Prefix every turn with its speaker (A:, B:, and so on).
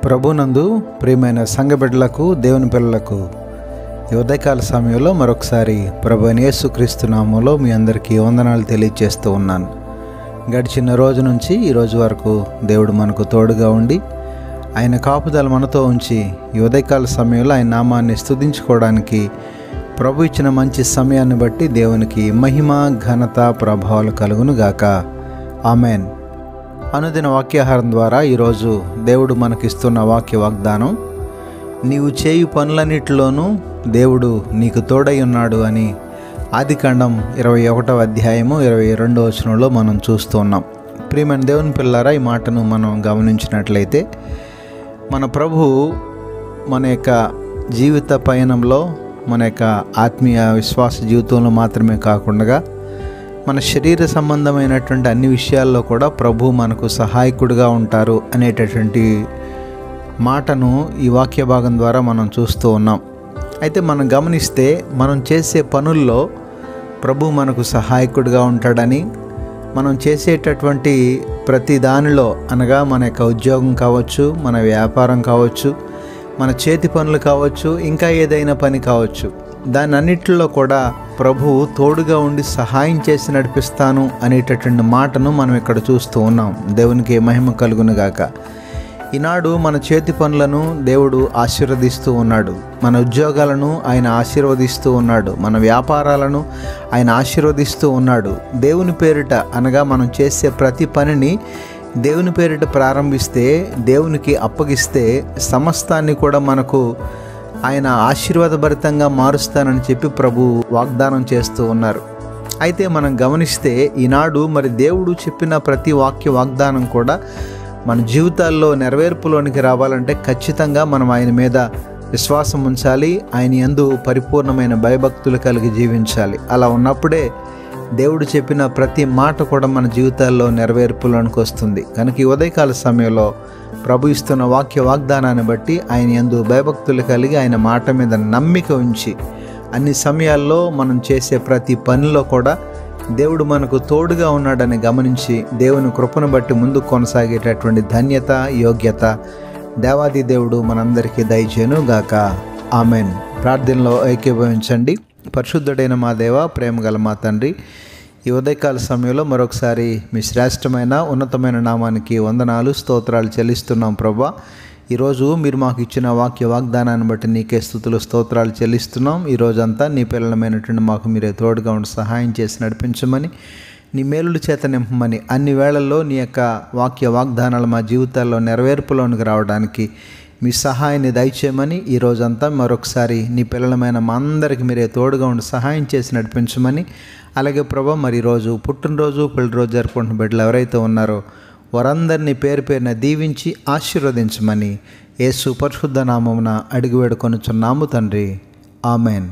A: ప్రభునందు ప్రియమైన సంఘ బిడ్డలకు, దేవుని పిల్లలకు ఈ ఉదయకాల సమయంలో మరొకసారి ప్రభువైన యేసుక్రీస్తు నామములో మీ అందరికీ వందనాలు తెలియజేస్తూ ఉన్నాను. గడిచిన రోజు నుంచి ఈ రోజు వరకు దేవుడు మనకు తోడుగా ఉండి ఆయన కాపుదల మనతో ఉంచి ఈ ఉదయకాల సమయంలో ఆయన నామాన్ని స్తుతించుకోవడానికి ప్రభు ఇచ్చిన మంచి సమయాన్ని బట్టి దేవునికి మహిమ, ఘనత, ప్రభావాలు కలుగును గాక. ఆమెన్. అనుదిన వాక్యాహారం ద్వారా ఈరోజు దేవుడు మనకిస్తున్న వాక్య వాగ్దానం, నీవు చేయు పనులన్నిటిలోనూ దేవుడు నీకు తోడై ఉన్నాడు అని ఆదికాండం 21వ అధ్యాయము 22వ వచనంలో మనం చూస్తూ ఉన్నాం. ప్రియమైన దేవుని పిల్లారా, ఈ మాటను మనం గమనించినట్లయితే మన ప్రభువు మన యొక్క జీవిత పయనంలో, మన యొక్క ఆత్మీయ విశ్వాస జీవితంలో మాత్రమే కాకుండా మన శరీర సంబంధమైనటువంటి అన్ని విషయాల్లో కూడా ప్రభు మనకు సహాయకుడిగా ఉంటారు అనేటటువంటి మాటను ఈ వాక్య భాగం ద్వారా మనం చూస్తూ ఉన్నాం. అయితే మనం గమనిస్తే మనం చేసే పనుల్లో ప్రభు మనకు సహాయకుడిగా ఉంటాడని, మనం చేసేటటువంటి ప్రతి దానిలో అనగా మన యొక్క ఉద్యోగం కావచ్చు, మన వ్యాపారం కావచ్చు, మన చేతి పనులు కావచ్చు, ఇంకా ఏదైనా పని కావచ్చు, దాని అన్నిటిలో కూడా ప్రభువు తోడుగా ఉండి సహాయం చేసి నడిపిస్తాను అనేటటువంటి మాటను మనం ఇక్కడ చూస్తూ ఉన్నాం. దేవునికి మహిమ కలుగును గాక. ఈనాడు మన చేతి పనులను దేవుడు ఆశీర్వదిస్తూ ఉన్నాడు, మన ఉద్యోగాలను ఆయన ఆశీర్వదిస్తూ ఉన్నాడు, మన వ్యాపారాలను ఆయన ఆశీర్వదిస్తూ ఉన్నాడు. దేవుని పేరిట అనగా మనం చేసే ప్రతి పనిని దేవుని పేరిట ప్రారంభిస్తే, దేవునికి అప్పగిస్తే సమస్తాన్ని కూడా మనకు ఆయన ఆశీర్వాదభరితంగా మారుస్తానని చెప్పి ప్రభు వాగ్దానం చేస్తూ ఉన్నారు. అయితే మనం గమనిస్తే ఈనాడు మరి దేవుడు చెప్పిన ప్రతి వాగ్దానం కూడా మన జీవితాల్లో నెరవేర్పులోనికి రావాలంటే ఖచ్చితంగా మనం ఆయన మీద విశ్వాసం ఉంచాలి, ఆయన యందు పరిపూర్ణమైన భయభక్తులు కలిగి జీవించాలి. అలా ఉన్నప్పుడే దేవుడు చెప్పిన ప్రతి మాట కూడా మన జీవితాల్లో నెరవేర్పులోనికి వస్తుంది. కనుక ఈ ఉదయకాల సమయంలో ప్రభు ఇస్తున్న వాగ్దానాన్ని బట్టి ఆయన యందు భయభక్తులు కలిగి ఆయన మాట మీద నమ్మిక ఉంచి అన్ని సమయాల్లో మనం చేసే ప్రతి పనిలో కూడా దేవుడు మనకు తోడుగా ఉన్నాడని గమనించి దేవుని కృపను బట్టి ముందుకు కొనసాగేటటువంటి ధన్యత, యోగ్యత దేవాది దేవుడు మనందరికీ దయచేయును గాక. ఆమెన్. ప్రార్థనలో ఏకీభవించండి. పరిశుద్ధుడైన మా దేవ, ప్రేమగల మా తండ్రి, ఈ ఉదయకాల సమయంలో మరొకసారి మీ శ్రేష్టమైన ఉన్నతమైన నామానికి వందనాలు, స్తోత్రాలు చెల్లిస్తున్నాం ప్రభా. ఈరోజు మీరు మాకు ఇచ్చిన వాగ్దానాన్ని బట్టి నీకే స్తుతులు, స్తోత్రాలు చెల్లిస్తున్నాం. ఈరోజంతా నీ పిల్లలమైనటువంటి మాకు మీరే తోడుగా ఉండి సహాయం చేసి నడిపించమని, నీ మేలుల చేత నింపమని, అన్ని వేళల్లో నీ యొక్క వాగ్దానాలు మా జీవితాల్లో నెరవేర్పులోనికి రావడానికి మీ సహాయాన్ని దయచేయమని, ఈరోజంతా మరొకసారి నీ పిల్లలమైన మా అందరికి మీరే తోడుగా ఉండి సహాయం చేసి నడిపించమని, అలాగే ప్రభా మరి ఈరోజు పుట్టినరోజు, పెళ్లిరోజు జరుపుకుంటున్న బిడ్డలు ఎవరైతే ఉన్నారో వారందరినీ పేరు పేరున దీవించి ఆశీర్వదించమని యేసు పరిశుద్ధ నామమున అడిగి వేడుకొనుచున్నాము తండ్రి. ఆమెన్.